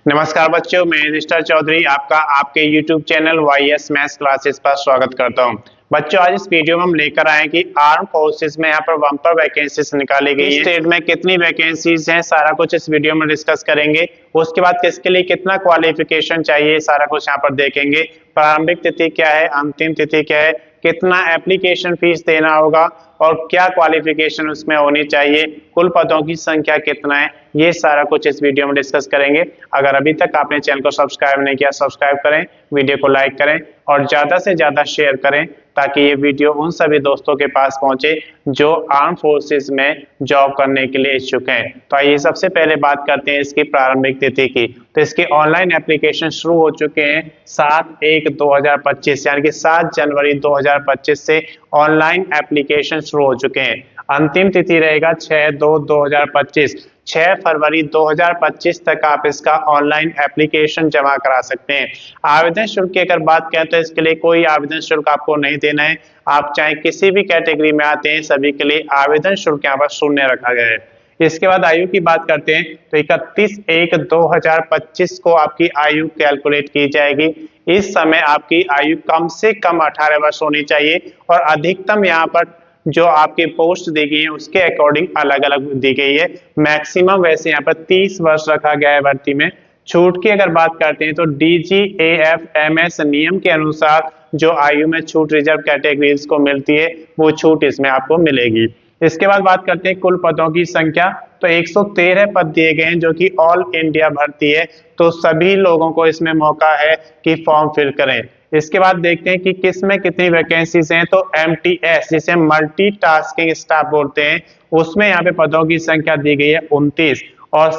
नमस्कार बच्चों, मैं रजिस्टर चौधरी आपका आपके YouTube channel YS maths classes पर स्वागत करता हूं। बच्चों, आज इस वीडियो में हम लेकर आए कि आर्म फोर्सेस में यहाँ पर बम्पर वैकेंसीज निकाली गई हैं। स्टेट में कितनी वैकेंसीज हैं, सारा कुछ इस वीडियो में डिस्कस करेंगे। उसके बाद किसके लिए कितना क्वालिफिकेशन चाहिए, सारा कुछ यहाँ पर देखेंगे। प्रारंभिक तिथि क्या है, अंतिम तिथि क्या है, कितना एप्लीकेशन फीस देना होगा और क्या क्वालिफिकेशन उसमें होनी चाहिए, कुल पदों की संख्या कितना है, ये सारा कुछ इस वीडियो में डिस्कस करेंगे। अगर अभी तक आपने चैनल को सब्सक्राइब नहीं किया, सब्सक्राइब करें, वीडियो को लाइक करें और ज्यादा से ज्यादा शेयर करें ताकि ये वीडियो उन सभी दोस्तों के पास पहुंचे जो आर्म फोर्सेस में जॉब करने के लिए इच्छुक हैं। तो आइए सबसे पहले बात करते हैं इसकी प्रारंभिक तिथि की। तो इसके ऑनलाइन एप्लीकेशन शुरू हो चुके हैं 7/1/2025 यानी कि 7 जनवरी 2025 से ऑनलाइन एप्लीकेशन शुरू हो चुके हैं। अंतिम तिथि रहेगा 6/2/2025। 6 फरवरी 2025 तक आप इसका ऑनलाइन एप्लीकेशन जमा करा सकते हैं। आवेदन शुल्क की अगर बात करें तो इसके लिए कोई आवेदन शुल्क आपको नहीं देना है। आप चाहे किसी भी कैटेगरी में आते हैं, सभी के लिए आवेदन शुल्क यहाँ पर शून्य रखा गया है। इसके बाद आयु की बात करते हैं तो 31/1/2025 को आपकी आयु कैलकुलेट की जाएगी। इस समय आपकी आयु कम से कम 18 वर्ष होनी चाहिए और अधिकतम यहाँ पर जो आपकी पोस्ट दी गई है उसके अकॉर्डिंग अलग अलग दी गई है। मैक्सिमम वैसे यहाँ पर 30 वर्ष रखा गया है भर्ती में। छूट की अगर बात करते हैं तो DGAFMS नियम के अनुसार जो आयु में छूट रिजर्व कैटेगरीज को मिलती है वो छूट इसमें आपको मिलेगी। इसके बाद बात करते हैं कुल पदों की संख्या। तो 113 पद दिए गए हैं जो कि ऑल इंडिया भर्ती है, तो सभी लोगों को इसमें मौका है कि फॉर्म फिल करें। इसके बाद देखते हैं कि किस में कितनी वैकेंसीज हैं। तो MTS जिसे मल्टीटास्किंग स्टाफ बोलते हैं, उसमें यहाँ पे पदों की संख्या दी गई है 29 और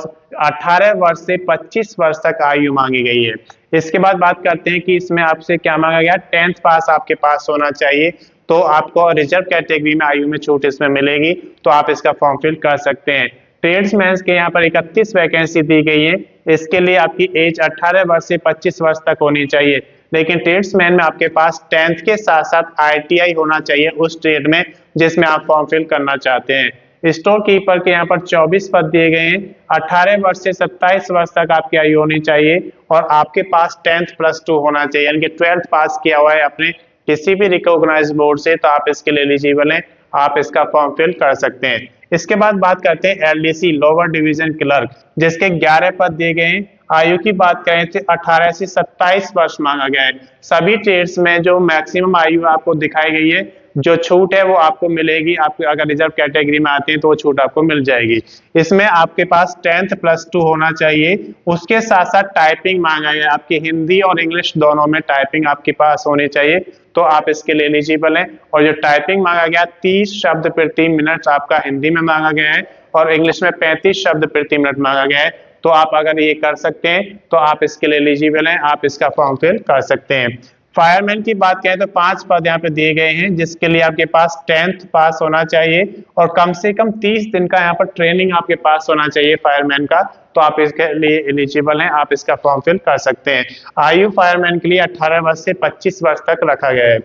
18 वर्ष से 25 वर्ष तक आयु मांगी गई है। इसके बाद बात करते हैं कि इसमें आपसे क्या मांगा गया, 10th पास आपके पास होना चाहिए, तो आपको रिजर्व कैटेगरी में आयु में छूट इसमें मिलेगी, तो आप इसका फॉर्म फिल कर सकते हैं। ट्रेड्समैन के यहाँ पर 31 वैकेंसी दी गई है। इसके लिए आपकी एज 18 वर्ष से 25 वर्ष तक होनी चाहिए, लेकिन ट्रेड्समैन में आपके पास 10th के साथ साथ ITI होना चाहिए उस ट्रेड में जिसमें आप फॉर्म फिल करना चाहते हैं। स्टोर कीपर के यहाँ पर 24 पद दिए गए हैं। 18 वर्ष से 27 वर्ष तक आपकी आयु होनी चाहिए और आपके पास 10th + 2 होना चाहिए, यानी कि 12th पास किया हुआ है अपने किसी भी रिकॉग्नाइज्ड बोर्ड से, तो आप इसके लिए एलिजिबल हैं, आप इसका फॉर्म फिल कर सकते हैं। इसके बाद बात करते हैं LDC लोअर डिवीजन क्लर्क, जिसके 11 पद दिए गए हैं। आयु की बात करें तो 18 से 27 वर्ष मांगा गया है। सभी ट्रेड्स में जो मैक्सिमम आयु आपको दिखाई गई है, जो छूट है वो आपको मिलेगी। आप अगर रिजर्व कैटेगरी में आते हैं तो वो छूट आपको मिल जाएगी। इसमें आपके पास 10th + 2 होना चाहिए। उसके साथ साथ टाइपिंग मांगा गया है, आपकी हिंदी और इंग्लिश दोनों में टाइपिंग आपके पास होनी चाहिए, तो आप इसके लिए एलिजिबल हैं। और जो टाइपिंग मांगा गया 30 शब्द प्रति मिनट आपका हिंदी में मांगा गया है और इंग्लिश में 35 शब्द प्रति मिनट मांगा गया है, तो आप अगर ये कर सकते हैं तो आप इसके लिए एलिजिबल हैं, आप इसका फॉर्म फिल कर सकते हैं। फायरमैन की बात करें तो 5 पद यहाँ पे दिए गए हैं, जिसके लिए आपके पास 10th पास होना चाहिए और कम से कम 30 दिन का यहाँ पर ट्रेनिंग आपके पास होना चाहिए फायरमैन का, तो आप इसके लिए एलिजिबल हैं, आप इसका फॉर्म फिल कर सकते हैं। आयु फायरमैन के लिए 18 वर्ष से 25 वर्ष तक रखा गया है।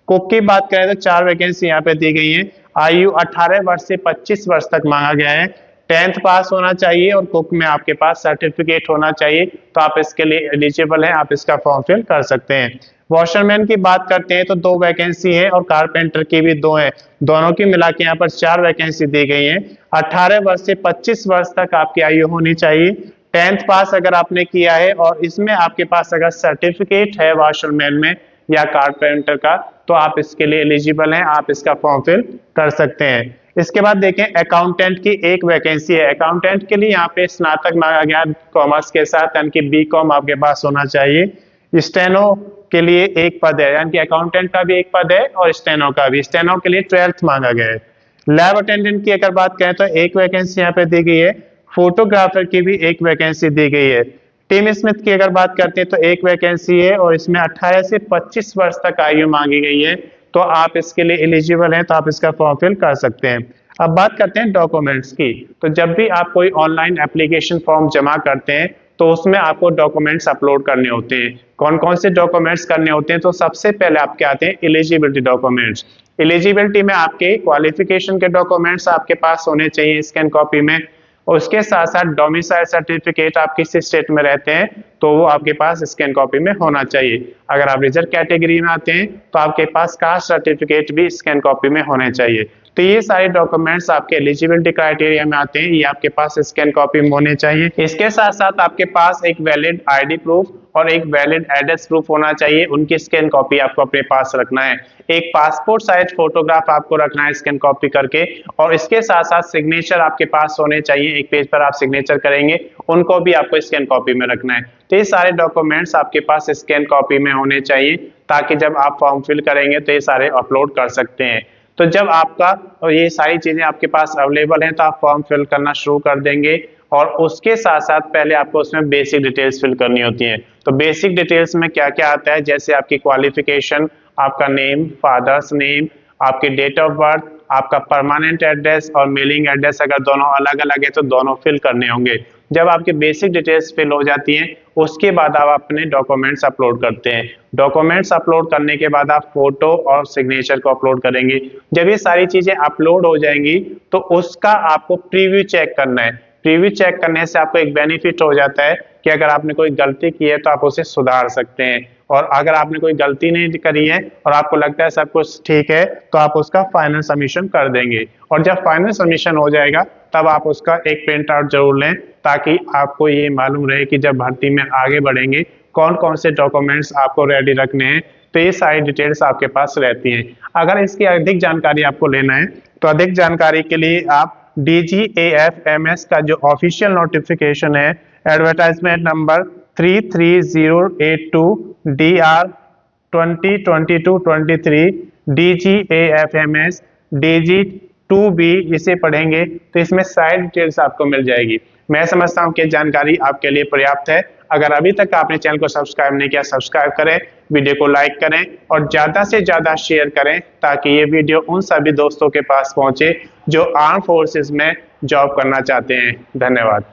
कुक की बात करें तो 4 वैकेंसी यहाँ पे दी गई है। आयु 18 वर्ष से 25 वर्ष तक मांगा गया है। 10th पास होना चाहिए और कुक में आपके पास सर्टिफिकेट होना चाहिए, तो आप इसके लिए एलिजिबल हैं, आप इसका फॉर्म फिल कर सकते हैं। वॉशरमैन की बात करते हैं तो 2 वैकेंसी है और कारपेंटर की भी 2 है, दोनों की मिला के यहाँ पर 4 वैकेंसी दी गई है। 18 वर्ष से 25 वर्ष तक आपकी आयु होनी चाहिए। 10th पास अगर आपने किया है और इसमें आपके पास अगर सर्टिफिकेट है वॉशरमैन में या कारपेंटर का, तो आप इसके लिए एलिजिबल हैं, आप इसका फॉर्म फिल कर सकते हैं। इसके बाद देखें अकाउंटेंट की 1 वैकेंसी है। अकाउंटेंट के लिए यहाँ पे स्नातक मांगा गया कॉमर्स के साथ, यानी कि BCom आपके पास होना चाहिए। स्टेनो के लिए 1 पद है, यानी कि अकाउंटेंट का भी 1 पद है और स्टेनो का भी। स्टेनो के लिए 12th मांगा गया है। लैब अटेंडेंट की अगर बात करें तो 1 वैकेंसी यहाँ पे दी गई है। फोटोग्राफर की भी 1 वैकेंसी दी गई है। टीम स्मिथ की अगर बात करते हैं तो 1 वैकेंसी है और इसमें 18 से 25 वर्ष तक आयु मांगी गई है, तो आप इसके लिए एलिजिबल हैं, तो आप इसका फॉर्म फिल कर सकते हैं। अब बात करते हैं डॉक्यूमेंट्स की। तो जब भी आप कोई ऑनलाइन एप्लीकेशन फॉर्म जमा करते हैं तो उसमें आपको डॉक्यूमेंट्स अपलोड करने होते हैं। कौन कौन से डॉक्यूमेंट्स करने होते हैं, तो सबसे पहले आपके आते हैं एलिजिबिलिटी डॉक्यूमेंट्स। एलिजिबिलिटी में आपके क्वालिफिकेशन के डॉक्यूमेंट्स आपके पास होने चाहिए स्कैन कॉपी में। और उसके साथ साथ डोमिसाइल सर्टिफिकेट आप किस स्टेट में रहते हैं तो वो आपके पास स्कैन कॉपी में होना चाहिए। अगर आप रिजर्व कैटेगरी में आते हैं तो आपके पास कास्ट सर्टिफिकेट भी स्कैन कॉपी में होने चाहिए। तो ये सारे डॉक्यूमेंट्स आपके एलिजिबिलिटी क्राइटेरिया में आते हैं, ये आपके पास स्कैन कॉपी में होने चाहिए। इसके साथ साथ आपके पास एक वैलिड आईडी प्रूफ और एक वैलिड एड्रेस प्रूफ होना चाहिए, उनकी स्कैन कॉपी आपको अपने पास रखना है। एक पासपोर्ट साइज फोटोग्राफ आपको रखना है स्कैन कॉपी करके, और इसके साथ साथ सिग्नेचर आपके पास होने चाहिए, एक पेज पर आप सिग्नेचर करेंगे उनको भी आपको स्कैन कॉपी में रखना है। तो ये सारे डॉक्यूमेंट्स आपके पास स्कैन कॉपी में होने चाहिए ताकि जब आप फॉर्म फिल करेंगे तो ये सारे अपलोड कर सकते हैं। तो जब आपका ये सारी चीजें आपके पास अवेलेबल हैं तो आप फॉर्म फिल करना शुरू कर देंगे, और उसके साथ साथ पहले आपको उसमें बेसिक डिटेल्स फिल करनी होती हैं। तो बेसिक डिटेल्स में क्या क्या आता है, जैसे आपकी क्वालिफिकेशन, आपका नेम, फादर्स नेम, आपकी डेट ऑफ बर्थ, आपका परमानेंट एड्रेस और मेलिंग एड्रेस अगर दोनों अलग अलग है तो दोनों फिल करने होंगे। जब आपके बेसिक डिटेल्स फिल हो जाती हैं उसके बाद आप अपने डॉक्यूमेंट्स अपलोड करते हैं। डॉक्यूमेंट्स अपलोड करने के बाद आप फोटो और सिग्नेचर को अपलोड करेंगे। जब ये सारी चीजें अपलोड हो जाएंगी तो उसका आपको प्रीव्यू चेक करना है। प्रीव्यू चेक करने से आपको एक बेनिफिट हो जाता है कि अगर आपने कोई गलती की है तो आप उसे सुधार सकते हैं, और अगर आपने कोई गलती नहीं करी है और आपको लगता है सब कुछ ठीक है तो आप उसका फाइनल सबमिशन कर देंगे। और जब फाइनल सबमिशन हो जाएगा तब आप उसका एक प्रिंट आउट जरूर लें ताकि आपको ये मालूम रहे कि जब भर्ती में आगे बढ़ेंगे कौन कौन से डॉक्यूमेंट्स आपको रेडी रखने हैं। तो ये सारी डिटेल्स आपके पास रहती हैं। अगर इसकी अधिक जानकारी आपको लेना है तो अधिक जानकारी के लिए आप DGAFMS का जो ऑफिशियल नोटिफिकेशन है advertisement number 33082 DR 2022-23 DGAFMS DG2B इसे पढ़ेंगे तो इसमें सारी डिटेल्स आपको मिल जाएगी। मैं समझता हूँ कि जानकारी आपके लिए पर्याप्त है। अगर अभी तक आपने चैनल को सब्सक्राइब नहीं किया सब्सक्राइब करें, वीडियो को लाइक करें और ज़्यादा से ज़्यादा शेयर करें ताकि ये वीडियो उन सभी दोस्तों के पास पहुँचे जो आर्म फोर्सेस में जॉब करना चाहते हैं। धन्यवाद।